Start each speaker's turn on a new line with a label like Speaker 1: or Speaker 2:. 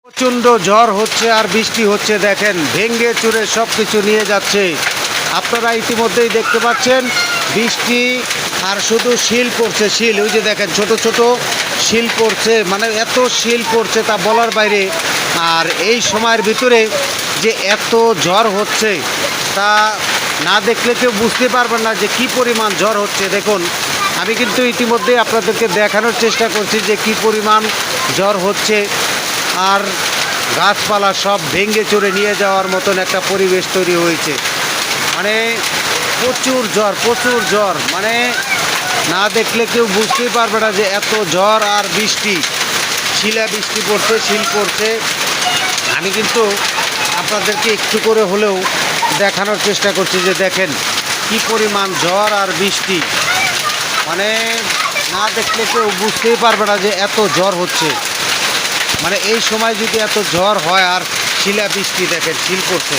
Speaker 1: প্রচণ্ড ঝড় হচ্ছে আর বৃষ্টি হচ্ছে, দেখেন ভেঙ্গে চুরে সব কিছু নিয়ে যাচ্ছে। আপনারা ইতিমধ্যেই দেখতে পাচ্ছেন বৃষ্টি, আর শুধু শিল পড়ছে, শিল, ওই যে দেখেন ছোট ছোট শিল পড়ছে, মানে এত শিল পড়ছে তা বলার বাইরে। আর এই সময়ের ভিতরে যে এত ঝড় হচ্ছে তা না দেখলে কেউ বুঝতে পারবেন না যে কি পরিমাণ ঝড় হচ্ছে। দেখুন, আমি কিন্তু ইতিমধ্যেই আপনাদেরকে দেখানোর চেষ্টা করছি যে কি পরিমাণ ঝড় হচ্ছে। আর গাছপালা সব ভেঙে চুরে নিয়ে যাওয়ার মতন একটা পরিবেশ তৈরি হয়েছে। মানে প্রচুর ঝড়, প্রচুর ঝড়, মানে না দেখলে কেউ বুঝতেই পারবে না যে এত ঝড় আর বৃষ্টি, শিলা বৃষ্টি পড়ছে, শিল পড়ছে। আমি কিন্তু আপনাদেরকে একটু করে হলেও দেখানোর চেষ্টা করছি যে দেখেন কি পরিমাণ ঝড় আর বৃষ্টি, মানে না দেখলে কেউ বুঝতেই পারবে না যে এত ঝড় হচ্ছে। মানে এই সময় যদি এত ঝড় হয় আর শিলা বৃষ্টি, দেখেন শিল পড়ছে,